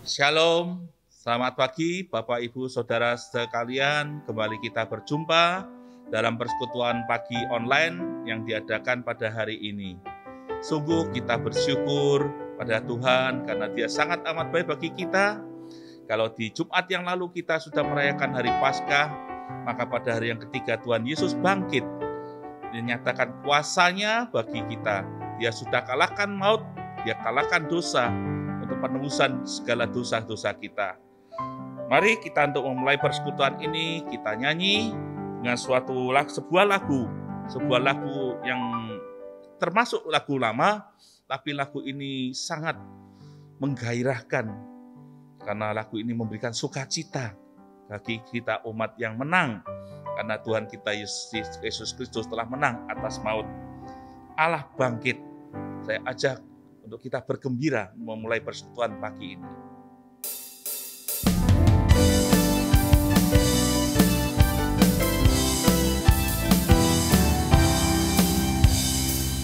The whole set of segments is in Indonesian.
Shalom, selamat pagi Bapak Ibu Saudara sekalian. Kembali kita berjumpa dalam persekutuan pagi online yang diadakan pada hari ini. Sungguh kita bersyukur pada Tuhan karena Dia sangat amat baik bagi kita. Kalau di Jumat yang lalu kita sudah merayakan hari Paskah, maka pada hari yang ketiga Tuhan Yesus bangkit. Dinyatakan kuasanya bagi kita. Dia sudah kalahkan maut, Dia kalahkan dosa, untuk penebusan segala dosa-dosa kita. Mari kita untuk memulai persekutuan ini, kita nyanyi dengan sebuah lagu yang termasuk lagu lama, tapi lagu ini sangat menggairahkan, karena lagu ini memberikan sukacita bagi kita umat yang menang, karena Tuhan kita Yesus Kristus telah menang atas maut. Allah bangkit. Saya ajak untuk kita bergembira memulai persekutuan pagi ini.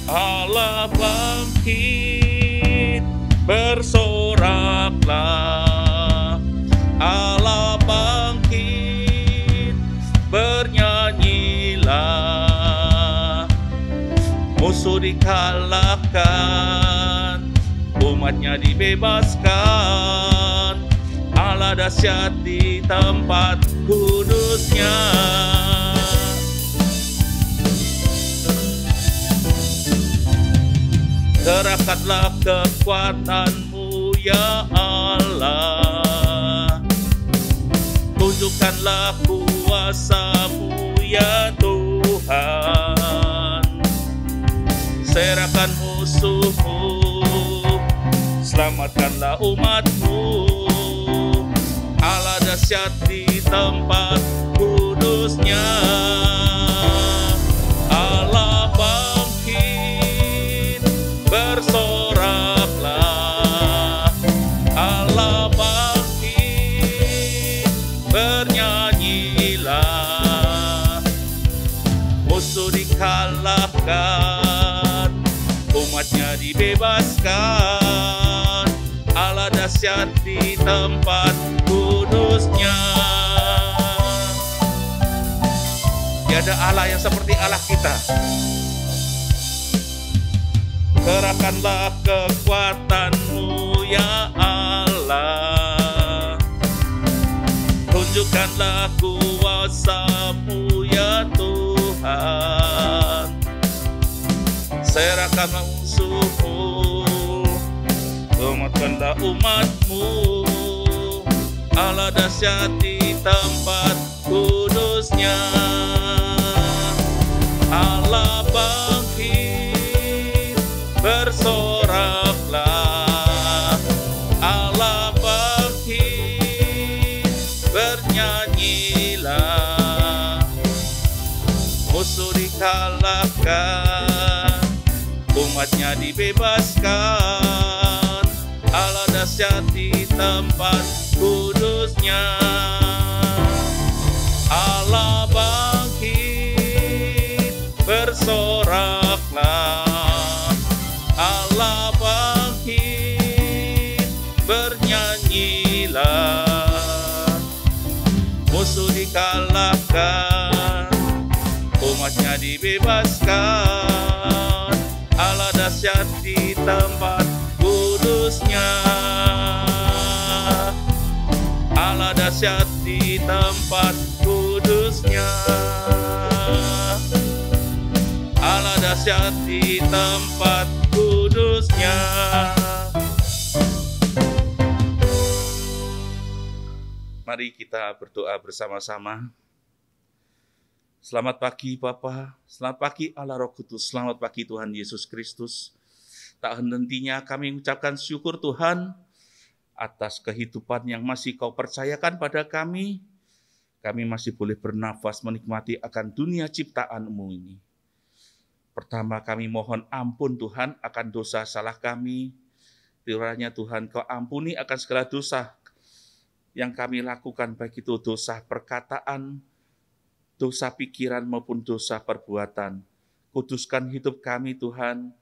Allah bangkit, bersoraklah. Allah bangkit, bernyanyilah. Musuh dikalahkan, umatnya dibebaskan. Allah dahsyat di tempat kudusnya. Kerahkanlah kekuatanmu ya Allah, tunjukkanlah kuasamu ya Tuhan. Serahkan musuhmu, selamatkanlah umatmu. Allah dahsyat di tempat kudusnya. Allah bangkit, bersoraklah. Allah bangkit, bernyanyilah. Musuh dikalahkan, umatnya dibebaskan. Allah dahsyat di tempat kudusnya. Tiada Allah yang seperti Allah kita. Kerahkanlah kekuatanmu ya Allah, tunjukkanlah kuasamu ya Tuhan. Serahkanlah musuhmu, selamatkanlah umatmu. Allah dahsyat di tempat kudusnya. Allah bangkit, bersoraklah. Allah bangkit, bernyanyilah. Musuh dikalahkan, umatnya dibebaskan. Allah dahsyat di tempat kudusnya. Allah bangkit, bersoraklah. Allah bangkit, bernyanyilah. Musuh dikalahkan, umatnya dibebaskan. Allah dahsyat di tempat kudusnya. Allah dahsyat di tempat kudusnya. Allah dahsyat di tempat kudusnya. Mari kita berdoa bersama-sama. Selamat pagi Bapa, selamat pagi Allah Roh Kudus, selamat pagi Tuhan Yesus Kristus. Tak hentinya kami mengucapkan syukur Tuhan atas kehidupan yang masih Kau percayakan pada kami. Kami masih boleh bernafas menikmati akan dunia ciptaan-Mu ini. Pertama kami mohon ampun Tuhan akan dosa salah kami. Kiranya Tuhan Kau ampuni akan segala dosa yang kami lakukan, baik itu dosa perkataan, dosa pikiran maupun dosa perbuatan. Kuduskan hidup kami Tuhan,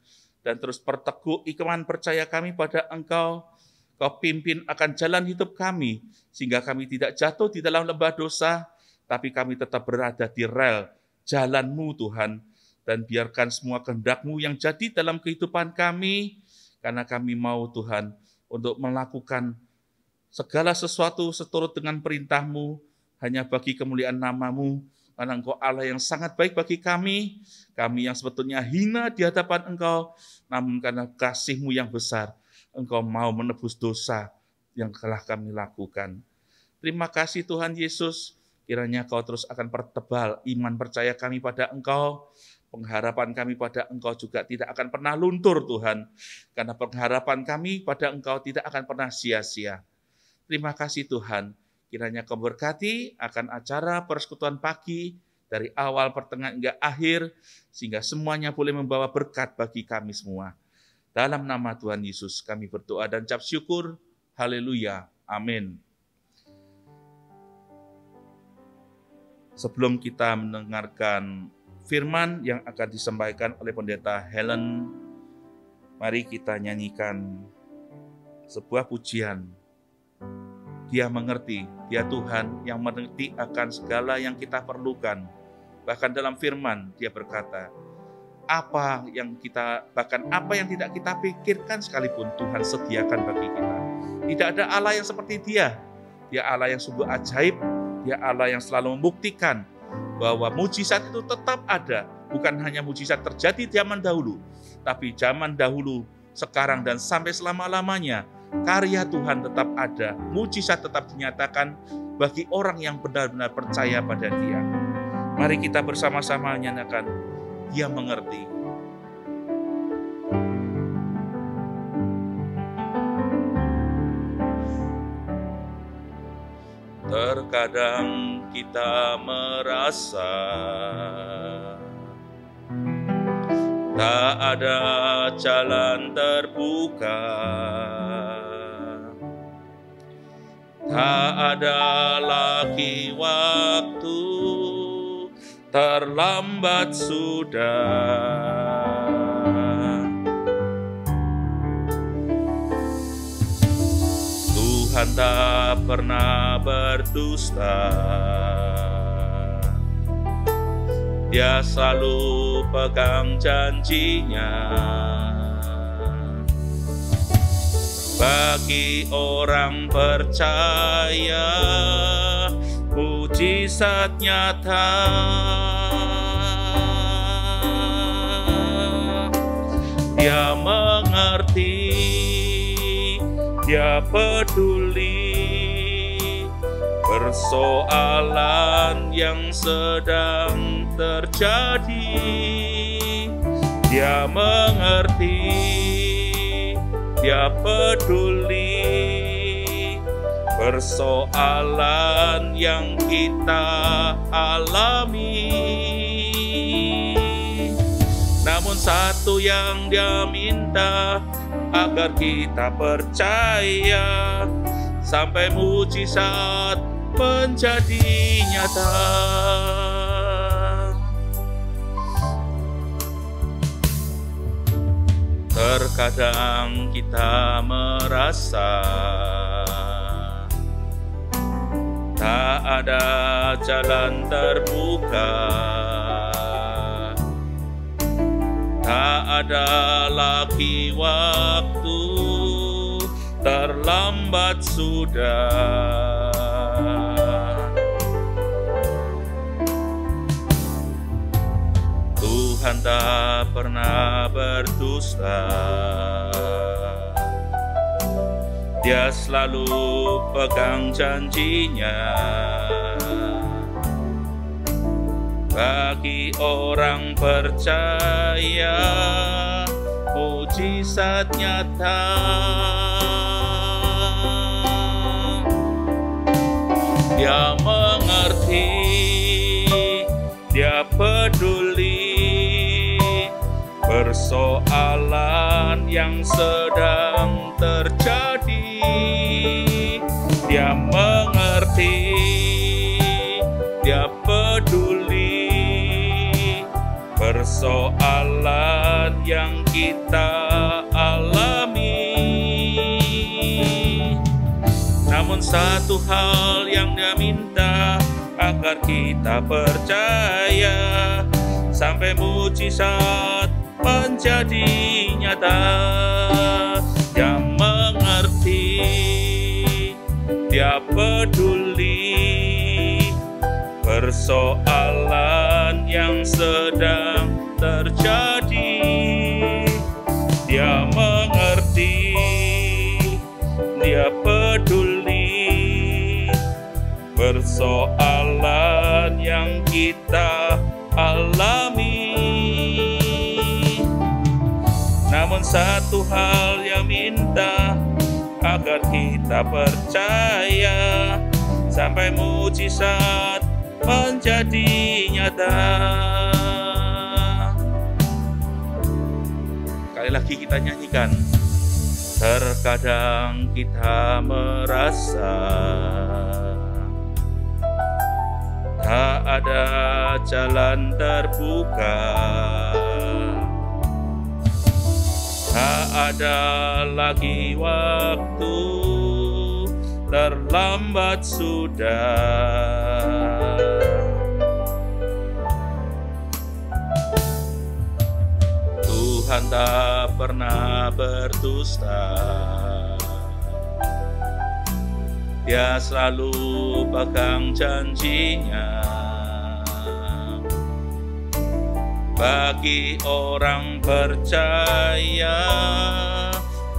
dan terus perteguh iman percaya kami pada Engkau. Kau pimpin akan jalan hidup kami, sehingga kami tidak jatuh di dalam lembah dosa, tapi kami tetap berada di rel jalan-Mu Tuhan. Dan biarkan semua kehendak-Mu yang jadi dalam kehidupan kami, karena kami mau Tuhan untuk melakukan segala sesuatu seturut dengan perintah-Mu, hanya bagi kemuliaan nama-Mu, karena Engkau Allah yang sangat baik bagi kami yang sebetulnya hina di hadapan Engkau, namun karena kasih-Mu yang besar, Engkau mau menebus dosa yang telah kami lakukan. Terima kasih Tuhan Yesus, kiranya Kau terus akan pertebal iman percaya kami pada Engkau. Pengharapan kami pada Engkau juga tidak akan pernah luntur Tuhan, karena pengharapan kami pada Engkau tidak akan pernah sia-sia. Terima kasih Tuhan, kiranya Kau berkati akan acara persekutuan pagi dari awal, pertengahan hingga akhir, sehingga semuanya boleh membawa berkat bagi kami semua. Dalam nama Tuhan Yesus kami berdoa dan ucap syukur. Haleluya. Amin. Sebelum kita mendengarkan firman yang akan disampaikan oleh Pendeta Helen, mari kita nyanyikan sebuah pujian. Dia mengerti, Dia Tuhan yang mengerti akan segala yang kita perlukan. Bahkan dalam firman Dia berkata, apa yang tidak kita pikirkan sekalipun Tuhan sediakan bagi kita. Tidak ada Allah yang seperti Dia. Dia Allah yang sungguh ajaib, Dia Allah yang selalu membuktikan bahwa mujizat itu tetap ada. Bukan hanya mujizat terjadi zaman dahulu, tapi zaman dahulu, sekarang, dan sampai selama-lamanya, karya Tuhan tetap ada. Mujizat tetap dinyatakan bagi orang yang benar-benar percaya pada Dia. Mari kita bersama-sama nyatakan, Dia mengerti. Terkadang kita merasa tak ada jalan terbuka, tak ada lagi waktu, terlambat sudah. Tuhan tak pernah berdusta, Dia selalu pegang janjinya. Bagi orang percaya, mujizat nyata. Dia mengerti, Dia peduli persoalan yang sedang terjadi. Dia mengerti, Dia peduli persoalan yang kita alami. Namun satu yang Dia minta, agar kita percaya sampai mujizat menjadi nyata. Terkadang kita merasa tak ada jalan terbuka, tak ada lagi waktu, terlambat sudah. Tuhan tak pernah berdusta, Dia selalu pegang janjinya. Bagi orang percaya, mujizat nyata. Dia mengerti, Dia peduli persoalan yang sedang terjadi. Dia mengerti, Dia peduli persoalan yang kita alami. Namun satu hal yang Dia minta, agar kita percaya sampai mujizat menjadi nyata. Dia mengerti, Dia peduli persoalan yang sedang terjadi. Dia mengerti, Dia peduli persoalan yang kita alami. Namun satu hal yang minta, agar kita percaya sampai mujizat menjadi nyata. Sekali lagi kita nyanyikan. Terkadang kita merasa tak ada jalan terbuka, tak ada lagi waktu, terlambat sudah. Tuhan tak pernah berdusta, Dia selalu pegang janjinya. Bagi orang percaya,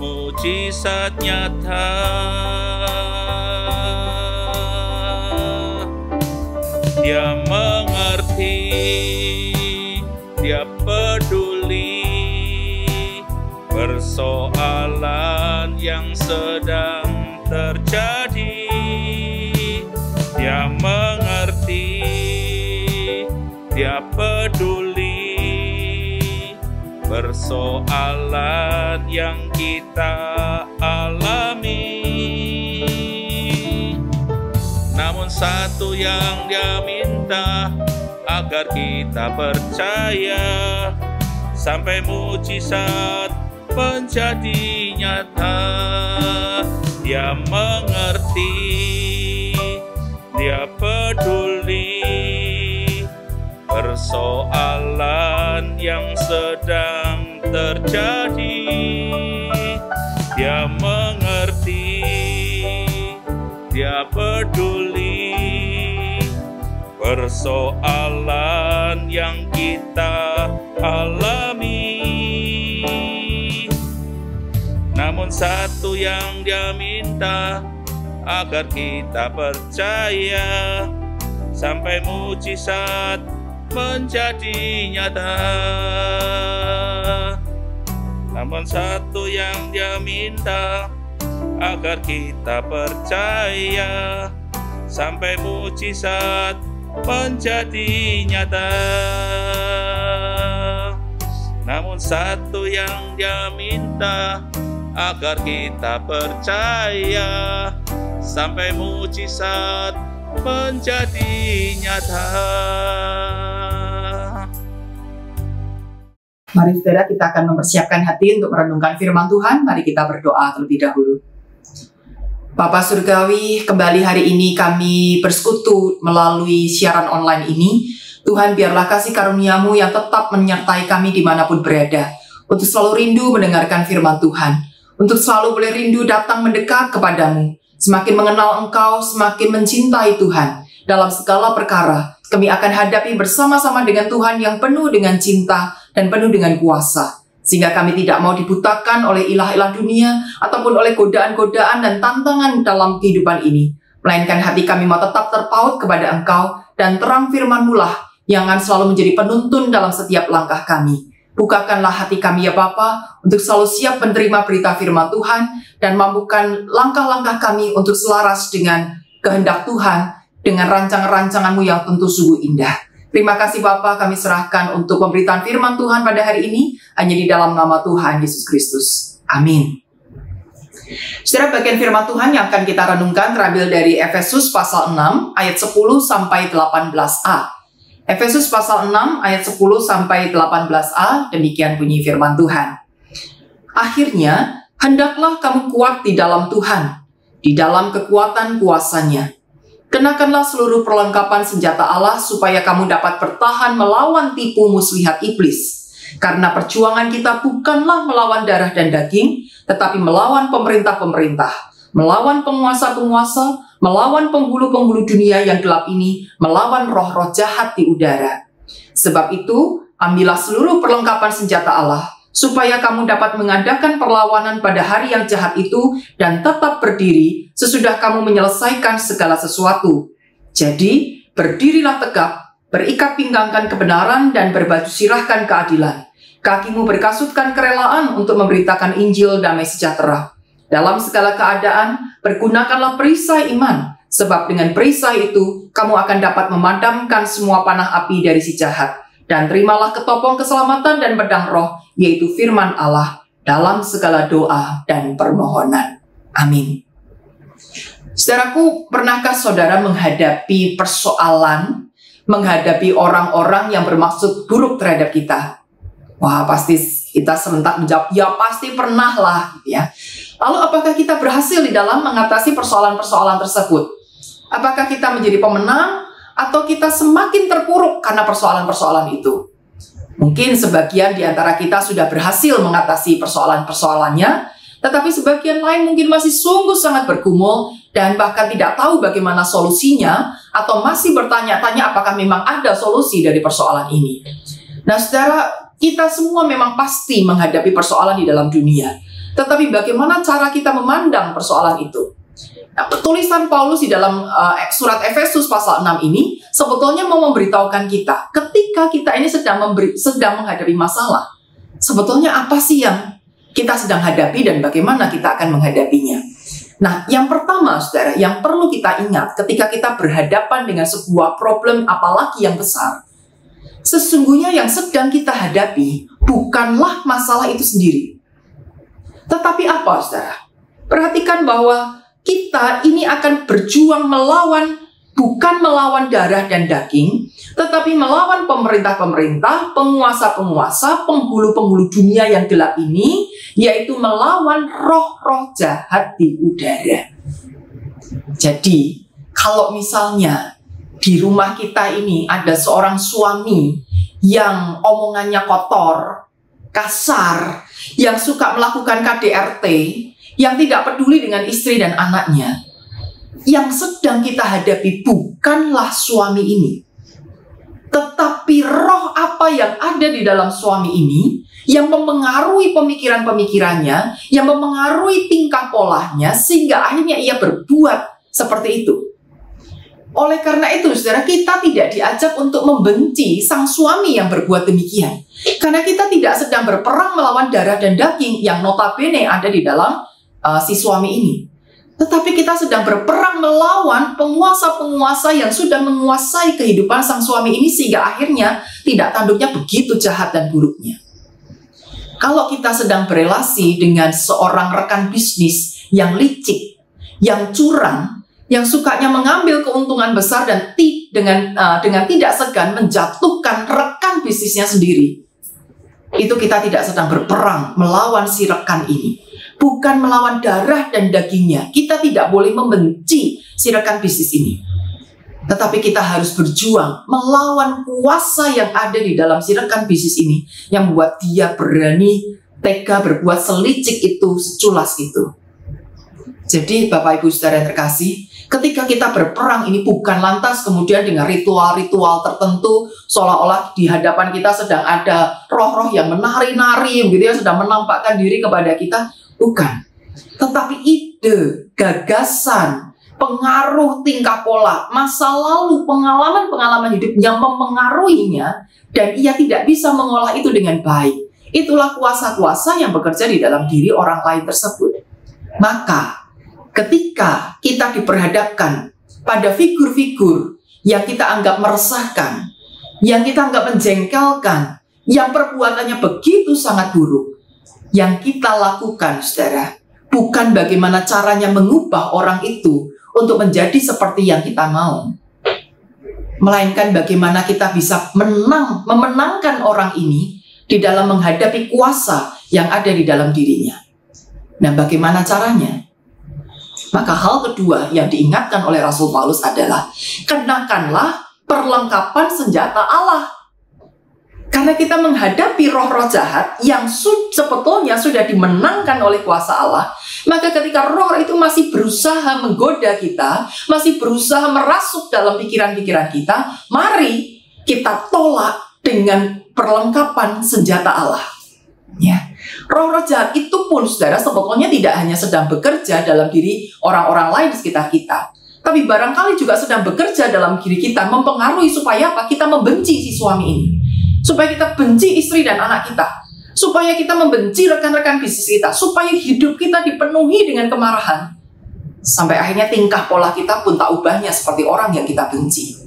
mujizat nyata. Dia mengerti, Dia peduli persoalan yang sedang terjadi. Dia mengerti, Dia peduli persoalan yang kita alami. Namun satu yang Dia minta, agar kita percaya sampai mujizat menjadi nyata. Dia mengerti, Dia peduli persoalan yang sedang terjadi. Dia mengerti, Dia peduli persoalan yang kita alami. Namun satu yang Dia minta, agar kita percaya sampai mujizat menjadi nyata. Namun satu yang Dia minta, agar kita percaya sampai mujizat menjadi nyata. Namun satu yang Dia minta, agar kita percaya sampai mujizat menjadi nyata. Mari saudara, kita akan mempersiapkan hati untuk merenungkan firman Tuhan. Mari kita berdoa terlebih dahulu. Bapa Surgawi, kembali hari ini kami bersekutu melalui siaran online ini. Tuhan, biarlah kasih karunia-Mu yang tetap menyertai kami dimanapun berada, untuk selalu rindu mendengarkan firman Tuhan, untuk selalu boleh rindu datang mendekat kepadamu. Semakin mengenal Engkau, semakin mencintai Tuhan. Dalam segala perkara, kami akan hadapi bersama-sama dengan Tuhan yang penuh dengan cinta dan penuh dengan kuasa. Sehingga kami tidak mau dibutakan oleh ilah-ilah dunia ataupun oleh godaan-godaan dan tantangan dalam kehidupan ini. Melainkan hati kami mau tetap terpaut kepada Engkau, dan terang firman-Mu lah yang akan selalu menjadi penuntun dalam setiap langkah kami. Bukakanlah hati kami ya Bapa, untuk selalu siap menerima berita firman Tuhan, dan mampukan langkah-langkah kami untuk selaras dengan kehendak Tuhan, dengan rancangan-rancangan-Mu yang tentu sungguh indah. Terima kasih Bapa, kami serahkan untuk pemberitaan firman Tuhan pada hari ini, hanya di dalam nama Tuhan Yesus Kristus. Amin. Saudara, bagian firman Tuhan yang akan kita renungkan terambil dari Efesus pasal 6 ayat 10 sampai 18a. Efesus pasal 6 ayat 10 sampai 18a, demikian bunyi firman Tuhan. Akhirnya, hendaklah kamu kuat di dalam Tuhan, di dalam kekuatan kuasa-Nya. Kenakanlah seluruh perlengkapan senjata Allah supaya kamu dapat bertahan melawan tipu muslihat iblis. Karena perjuangan kita bukanlah melawan darah dan daging, tetapi melawan pemerintah-pemerintah, melawan penguasa-penguasa, melawan penghulu-penghulu dunia yang gelap ini, melawan roh-roh jahat di udara. Sebab itu, ambillah seluruh perlengkapan senjata Allah, supaya kamu dapat mengadakan perlawanan pada hari yang jahat itu dan tetap berdiri sesudah kamu menyelesaikan segala sesuatu. Jadi, berdirilah tegap, berikat pinggangkan kebenaran dan berbaju sirahkan keadilan. Kakimu berkasutkan kerelaan untuk memberitakan Injil damai sejahtera. Dalam segala keadaan, pergunakanlah perisai iman, sebab dengan perisai itu, kamu akan dapat memadamkan semua panah api dari si jahat. Dan terimalah ketopong keselamatan dan pedang roh, yaitu firman Allah, dalam segala doa dan permohonan. Amin. Saudaraku, pernahkah saudara menghadapi persoalan, menghadapi orang-orang yang bermaksud buruk terhadap kita? Wah, pasti kita serentak menjawab, ya pasti pernah lah, ya. Lalu apakah kita berhasil di dalam mengatasi persoalan-persoalan tersebut? Apakah kita menjadi pemenang atau kita semakin terpuruk karena persoalan-persoalan itu? Mungkin sebagian di antara kita sudah berhasil mengatasi persoalan-persoalannya, tetapi sebagian lain mungkin masih sungguh sangat bergumul dan bahkan tidak tahu bagaimana solusinya, atau masih bertanya-tanya apakah memang ada solusi dari persoalan ini. Nah, saudara, kita semua memang pasti menghadapi persoalan di dalam dunia. Tetapi bagaimana cara kita memandang persoalan itu? Nah, tulisan Paulus di dalam surat Efesus pasal 6 ini sebetulnya mau memberitahukan kita, ketika kita ini sedang menghadapi masalah, sebetulnya apa sih yang kita sedang hadapi dan bagaimana kita akan menghadapinya. Nah, yang pertama, saudara, yang perlu kita ingat ketika kita berhadapan dengan sebuah problem apalagi yang besar, sesungguhnya yang sedang kita hadapi bukanlah masalah itu sendiri. Tetapi apa, saudara? Perhatikan bahwa kita ini akan berjuang melawan, bukan melawan darah dan daging, tetapi melawan pemerintah-pemerintah, penguasa-penguasa, penghulu-penghulu dunia yang gelap ini, yaitu melawan roh-roh jahat di udara. Jadi, kalau misalnya di rumah kita ini ada seorang suami yang omongannya kotor, kasar, yang suka melakukan KDRT, yang tidak peduli dengan istri dan anaknya, yang sedang kita hadapi bukanlah suami ini, tetapi roh apa yang ada di dalam suami ini, yang memengaruhi pemikiran-pemikirannya, yang memengaruhi tingkah polanya, sehingga akhirnya ia berbuat seperti itu. Oleh karena itu, saudara, kita tidak diajak untuk membenci sang suami yang berbuat demikian. Karena kita tidak sedang berperang melawan darah dan daging yang notabene ada di dalam si suami ini. Tetapi kita sedang berperang melawan penguasa-penguasa yang sudah menguasai kehidupan sang suami ini, sehingga akhirnya tidak tanduknya begitu jahat dan buruknya. Kalau kita sedang berelasi dengan seorang rekan bisnis yang licik, yang curang, yang sukanya mengambil keuntungan besar dan dengan tidak segan menjatuhkan rekan bisnisnya sendiri, itu kita tidak sedang berperang melawan si rekan ini. Bukan melawan darah dan dagingnya. Kita tidak boleh membenci si rekan bisnis ini. Tetapi kita harus berjuang melawan kuasa yang ada di dalam si rekan bisnis ini, yang membuat dia berani tega berbuat selicik itu, seculas itu. Jadi Bapak Ibu Saudara yang terkasih, ketika kita berperang ini bukan lantas kemudian dengan ritual-ritual tertentu, seolah-olah di hadapan kita sedang ada roh-roh yang menari-nari, begitu ya, sedang menampakkan diri kepada kita. Bukan, tetapi ide, gagasan, pengaruh tingkah pola, masa lalu, pengalaman-pengalaman hidup yang memengaruhinya, dan ia tidak bisa mengolah itu dengan baik. Itulah kuasa-kuasa yang bekerja di dalam diri orang lain tersebut. Maka, ketika kita diperhadapkan pada figur-figur yang kita anggap meresahkan, yang kita anggap menjengkelkan, yang perbuatannya begitu sangat buruk, yang kita lakukan, saudara, bukan bagaimana caranya mengubah orang itu untuk menjadi seperti yang kita mau, melainkan bagaimana kita bisa memenangkan orang ini di dalam menghadapi kuasa yang ada di dalam dirinya. Nah, bagaimana caranya? Maka hal kedua yang diingatkan oleh Rasul Paulus adalah kenakanlah perlengkapan senjata Allah. Karena kita menghadapi roh-roh jahat yang sebetulnya sudah dimenangkan oleh kuasa Allah, maka ketika roh itu masih berusaha menggoda kita, masih berusaha merasuk dalam pikiran-pikiran kita, mari kita tolak dengan perlengkapan senjata Allah. Ya. Roh-roh jahat itu pun, saudara, sebetulnya tidak hanya sedang bekerja dalam diri orang-orang lain di sekitar kita, tapi barangkali juga sedang bekerja dalam diri kita, mempengaruhi supaya apa? Kita membenci si suami ini, supaya kita benci istri dan anak kita, supaya kita membenci rekan-rekan bisnis kita, supaya hidup kita dipenuhi dengan kemarahan, sampai akhirnya tingkah pola kita pun tak ubahnya seperti orang yang kita benci.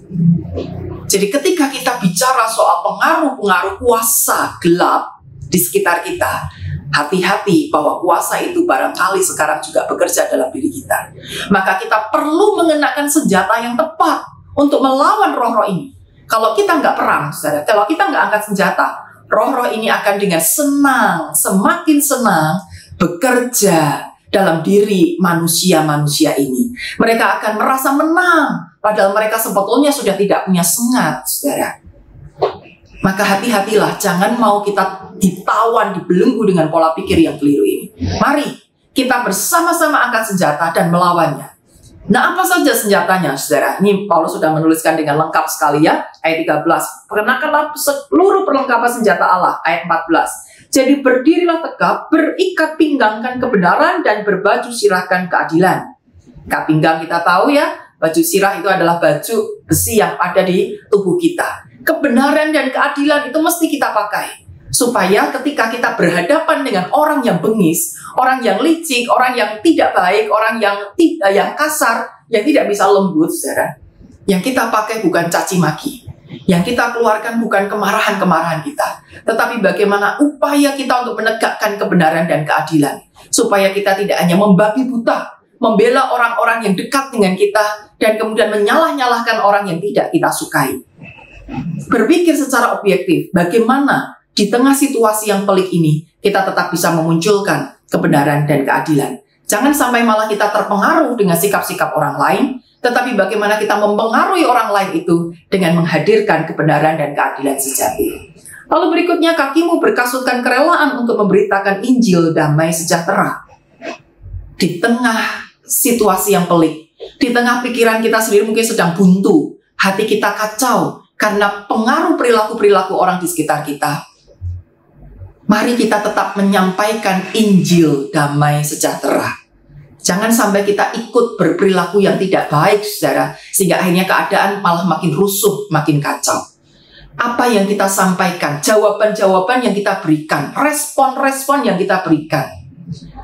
Jadi ketika kita bicara soal pengaruh-pengaruh kuasa gelap di sekitar kita, hati-hati bahwa kuasa itu barangkali sekarang juga bekerja dalam diri kita. Maka kita perlu mengenakan senjata yang tepat untuk melawan roh-roh ini. Kalau kita nggak perang, saudara, kalau kita nggak angkat senjata, roh-roh ini akan dengan senang, semakin senang bekerja dalam diri manusia-manusia ini. Mereka akan merasa menang, padahal mereka sebetulnya sudah tidak punya sengat, saudara. Maka hati-hatilah, jangan mau kita ditawan, dibelenggu dengan pola pikir yang keliru ini. Mari kita bersama-sama angkat senjata dan melawannya. Nah, apa saja senjatanya, saudara? Ini Paulus sudah menuliskan dengan lengkap sekali ya, ayat 13. Kenakanlah seluruh perlengkapan senjata Allah, ayat 14. Jadi berdirilah tegap, berikat pinggangkan kebenaran dan berbaju sirahkan keadilan. Ikat pinggang kita tahu ya, baju sirah itu adalah baju besi yang ada di tubuh kita. Kebenaran dan keadilan itu mesti kita pakai, supaya ketika kita berhadapan dengan orang yang bengis, orang yang licik, orang yang tidak baik, orang yang kasar, yang tidak bisa lembut, saudara, yang kita pakai bukan caci maki, yang kita keluarkan bukan kemarahan-kemarahan kita, tetapi bagaimana upaya kita untuk menegakkan kebenaran dan keadilan, supaya kita tidak hanya membabi buta, membela orang-orang yang dekat dengan kita, dan kemudian menyalah-nyalahkan orang yang tidak kita sukai. Berpikir secara objektif, bagaimana di tengah situasi yang pelik ini kita tetap bisa memunculkan kebenaran dan keadilan. Jangan sampai malah kita terpengaruh dengan sikap-sikap orang lain, tetapi bagaimana kita mempengaruhi orang lain itu dengan menghadirkan kebenaran dan keadilan sejati. Lalu berikutnya, kakimu berkasutkan kerelaan untuk memberitakan Injil damai sejahtera. Di tengah situasi yang pelik, di tengah pikiran kita sendiri mungkin sedang buntu, hati kita kacau karena pengaruh perilaku-perilaku orang di sekitar kita, mari kita tetap menyampaikan Injil damai sejahtera. Jangan sampai kita ikut berperilaku yang tidak baik, saudara, sehingga akhirnya keadaan malah makin rusuh, makin kacau. Apa yang kita sampaikan, jawaban-jawaban yang kita berikan, respon-respon yang kita berikan,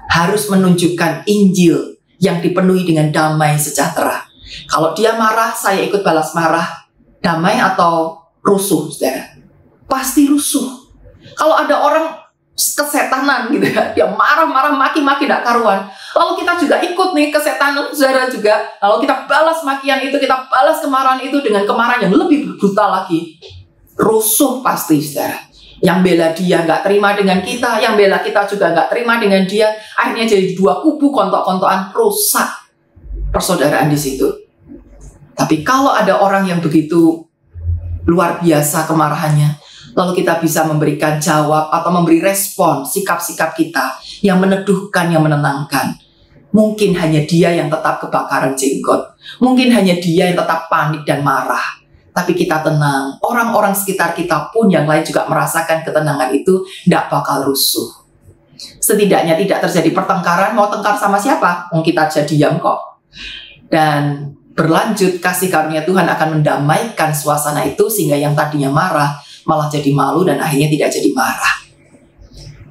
harus menunjukkan Injil yang dipenuhi dengan damai sejahtera. Kalau dia marah, saya ikut balas marah. Damai atau rusuh, saudara? Pasti rusuh. Kalau ada orang kesetanan gitu ya, dia marah-marah, maki-maki tidak karuan, lalu kita juga ikut nih kesetanan, saudara, juga. Lalu kita balas makian itu, kita balas kemarahan itu dengan kemarahan yang lebih brutal lagi. Rusuh pasti, saudara. Yang bela dia nggak terima dengan kita, yang bela kita juga nggak terima dengan dia. Akhirnya jadi dua kubu, kontok-kontokan, rusak persaudaraan di situ. Tapi kalau ada orang yang begitu luar biasa kemarahannya, lalu kita bisa memberikan jawab atau memberi respon sikap-sikap kita yang meneduhkan, yang menenangkan. Mungkin hanya dia yang tetap kebakaran jenggot, mungkin hanya dia yang tetap panik dan marah. Tapi kita tenang, orang-orang sekitar kita pun yang lain juga merasakan ketenangan itu, tidak bakal rusuh. Setidaknya tidak terjadi pertengkaran. Mau tengkar sama siapa? Kita aja diam kok. Dan berlanjut, kasih karunia Tuhan akan mendamaikan suasana itu, sehingga yang tadinya marah malah jadi malu dan akhirnya tidak jadi marah.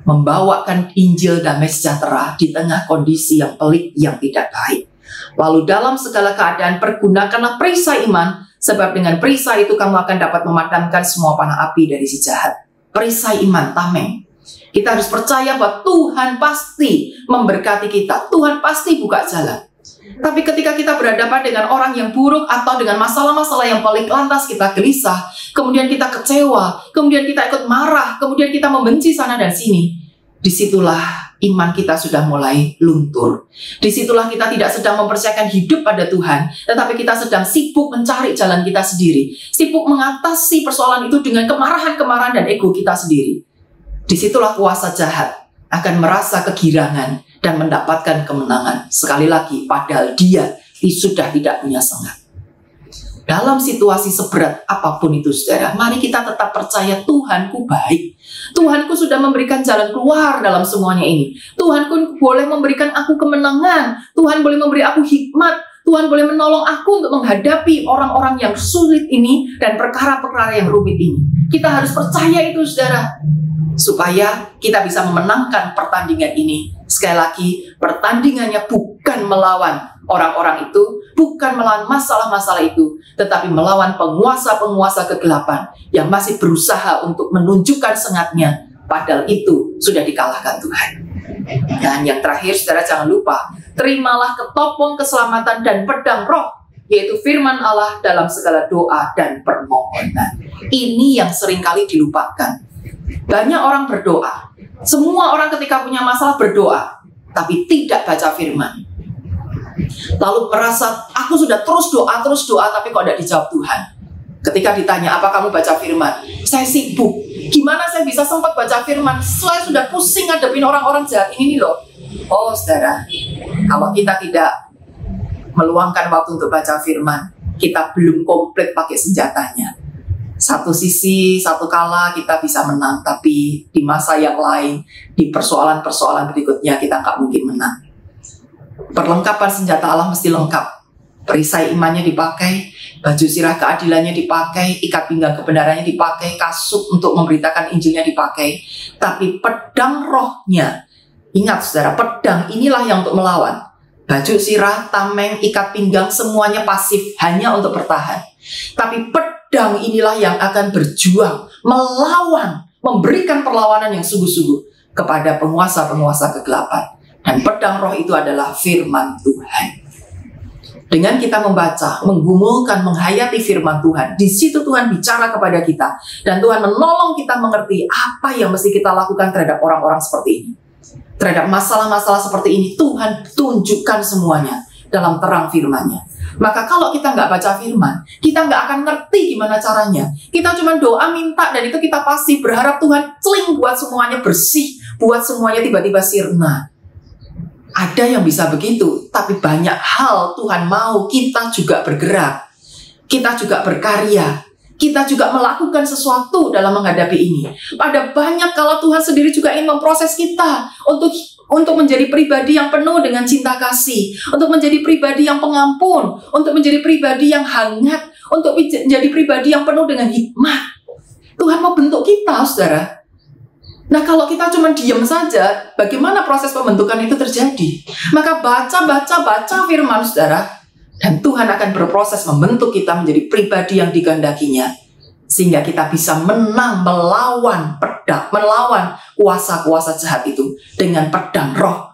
Membawakan Injil damai sejahtera di tengah kondisi yang pelik, yang tidak baik. Lalu dalam segala keadaan pergunakanlah perisai iman, sebab dengan perisai itu kamu akan dapat memadamkan semua panah api dari si jahat. Perisai iman, tameng. Kita harus percaya bahwa Tuhan pasti memberkati kita, Tuhan pasti buka jalan. Tapi ketika kita berhadapan dengan orang yang buruk atau dengan masalah-masalah yang pelik, lantas kita gelisah, kemudian kita kecewa, kemudian kita ikut marah, kemudian kita membenci sana dan sini, disitulah iman kita sudah mulai luntur. Disitulah kita tidak sedang mempersiapkan hidup pada Tuhan, tetapi kita sedang sibuk mencari jalan kita sendiri, sibuk mengatasi persoalan itu dengan kemarahan-kemarahan dan ego kita sendiri. Disitulah kuasa jahat akan merasa kegirangan dan mendapatkan kemenangan. Sekali lagi, padahal dia sudah tidak punya sengat. Dalam situasi seberat apapun itu, saudara, mari kita tetap percaya Tuhanku baik. Tuhanku sudah memberikan jalan keluar dalam semuanya ini. Tuhanku boleh memberikan aku kemenangan. Tuhan boleh memberi aku hikmat. Tuhan boleh menolong aku untuk menghadapi orang-orang yang sulit ini dan perkara-perkara yang rumit ini. Kita harus percaya itu, saudara, supaya kita bisa memenangkan pertandingan ini. Sekali lagi, pertandingannya bukan melawan orang-orang itu, bukan melawan masalah-masalah itu, tetapi melawan penguasa-penguasa kegelapan yang masih berusaha untuk menunjukkan sengatnya, padahal itu sudah dikalahkan Tuhan. Dan yang terakhir, saudara, jangan lupa, terimalah ketopong keselamatan dan pedang roh, yaitu firman Allah dalam segala doa dan permohonan. Ini yang seringkali dilupakan. Banyak orang berdoa, semua orang ketika punya masalah berdoa, tapi tidak baca firman. Lalu merasa, aku sudah terus doa, tapi kok tidak dijawab Tuhan. Ketika ditanya, apa kamu baca firman? Saya sibuk. Gimana saya bisa sempat baca firman? Saya sudah pusing ngadepin orang-orang jahat ini loh. Oh, saudara, kalau kita tidak meluangkan waktu untuk baca firman, kita belum komplit pakai senjatanya. Satu sisi, satu kala kita bisa menang, tapi di masa yang lain, di persoalan-persoalan berikutnya kita nggak mungkin menang. Perlengkapan senjata Allah mesti lengkap. Perisai imannya dipakai, baju sirah keadilannya dipakai, ikat pinggang kebenarannya dipakai, kasut untuk memberitakan Injilnya dipakai. Tapi pedang rohnya, ingat saudara, pedang inilah yang untuk melawan. Baju sirah, tameng, ikat pinggang, semuanya pasif, hanya untuk bertahan. Tapi pedang inilah yang akan berjuang, melawan, memberikan perlawanan yang sungguh-sungguh kepada penguasa-penguasa kegelapan. Dan pedang roh itu adalah firman Tuhan. Dengan kita membaca, menggumulkan, menghayati firman Tuhan, di situ Tuhan bicara kepada kita. Dan Tuhan menolong kita mengerti apa yang mesti kita lakukan terhadap orang-orang seperti ini. Terhadap masalah-masalah seperti ini, Tuhan tunjukkan semuanya dalam terang firman-Nya. Maka kalau kita nggak baca firman, kita nggak akan ngerti gimana caranya. Kita cuma doa, minta, dan itu kita pasti berharap Tuhan celing buat semuanya bersih, buat semuanya tiba-tiba sirna. Ada yang bisa begitu, tapi banyak hal Tuhan mau kita juga bergerak, kita juga berkarya, kita juga melakukan sesuatu dalam menghadapi ini. Pada banyak kalau Tuhan sendiri juga ingin memproses kita untuk menjadi pribadi yang penuh dengan cinta kasih, untuk menjadi pribadi yang pengampun, untuk menjadi pribadi yang hangat, untuk menjadi pribadi yang penuh dengan hikmat. Tuhan mau bentuk kita, saudara. Nah, kalau kita cuma diam saja, bagaimana proses pembentukan itu terjadi? Maka baca firman, saudara, dan Tuhan akan berproses membentuk kita menjadi pribadi yang dikehendakinya, sehingga kita bisa menang melawan kuasa-kuasa jahat itu dengan pedang roh.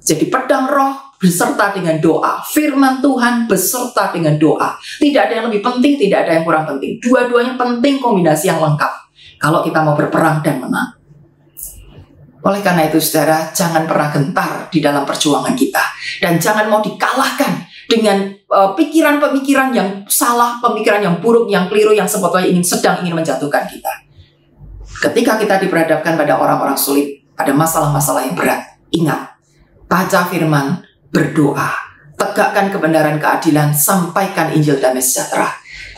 Jadi pedang roh beserta dengan doa, firman Tuhan beserta dengan doa. Tidak ada yang lebih penting, tidak ada yang kurang penting. Dua-duanya penting, kombinasi yang lengkap kalau kita mau berperang dan menang. Oleh karena itu, saudara, jangan pernah gentar di dalam perjuangan kita. Dan jangan mau dikalahkan dengan pikiran-pemikiran yang salah, pemikiran yang buruk, yang keliru, yang sebetulnya sedang ingin menjatuhkan kita. Ketika kita diperhadapkan pada orang-orang sulit, pada masalah-masalah yang berat, ingat, baca firman, berdoa, tegakkan kebenaran keadilan, sampaikan Injil damai sejahtera.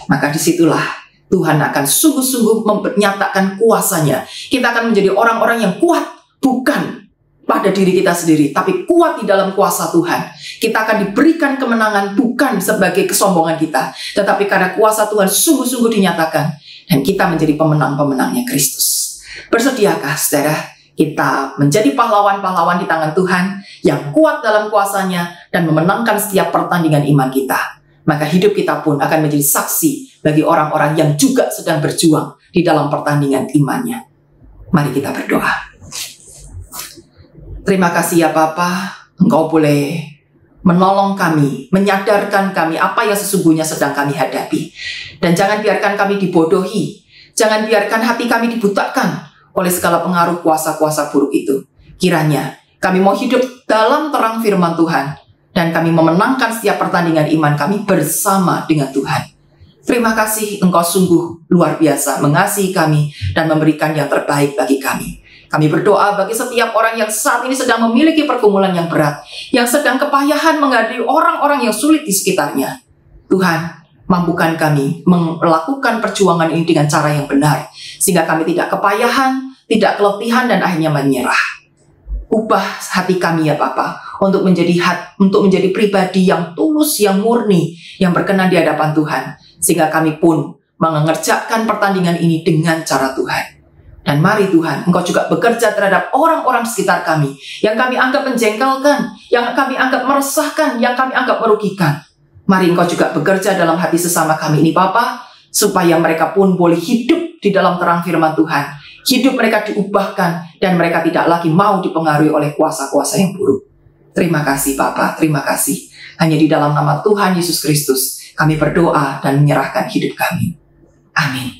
Maka disitulah Tuhan akan sungguh-sungguh menyatakan kuasanya. Kita akan menjadi orang-orang yang kuat, bukan pada diri kita sendiri, tapi kuat di dalam kuasa Tuhan. Kita akan diberikan kemenangan bukan sebagai kesombongan kita, tetapi karena kuasa Tuhan sungguh-sungguh dinyatakan, dan kita menjadi pemenang-pemenangnya Kristus. Bersediakah, saudara, kita menjadi pahlawan-pahlawan di tangan Tuhan yang kuat dalam kuasanya dan memenangkan setiap pertandingan iman kita. Maka hidup kita pun akan menjadi saksi bagi orang-orang yang juga sedang berjuang di dalam pertandingan imannya. Mari kita berdoa. Terima kasih ya Bapa, Engkau boleh menolong kami, menyadarkan kami apa yang sesungguhnya sedang kami hadapi. Dan jangan biarkan kami dibodohi, jangan biarkan hati kami dibutakan oleh segala pengaruh kuasa-kuasa buruk itu. Kiranya Kami mau hidup dalam terang firman Tuhan, dan kami memenangkan setiap pertandingan iman kami bersama dengan Tuhan. Terima kasih, Engkau sungguh luar biasa mengasihi kami dan memberikan yang terbaik bagi kami. Kami berdoa bagi setiap orang yang saat ini sedang memiliki pergumulan yang berat, yang sedang kepayahan menghadapi orang-orang yang sulit di sekitarnya. Tuhan, mampukan kami melakukan perjuangan ini dengan cara yang benar, sehingga kami tidak kepayahan, tidak keletihan, dan akhirnya menyerah. Ubah hati kami ya Bapa, untuk menjadi pribadi yang tulus, yang murni, yang berkenan di hadapan Tuhan, sehingga kami pun mengerjakan pertandingan ini dengan cara Tuhan. Dan mari Tuhan, Engkau juga bekerja terhadap orang-orang sekitar kami, yang kami anggap menjengkelkan, yang kami anggap meresahkan, yang kami anggap merugikan. Mari Engkau juga bekerja dalam hati sesama kami ini Bapa, supaya mereka pun boleh hidup di dalam terang firman Tuhan. Hidup mereka diubahkan, dan mereka tidak lagi mau dipengaruhi oleh kuasa-kuasa yang buruk. Terima kasih Bapa, terima kasih. Hanya di dalam nama Tuhan Yesus Kristus kami berdoa dan menyerahkan hidup kami. Amin.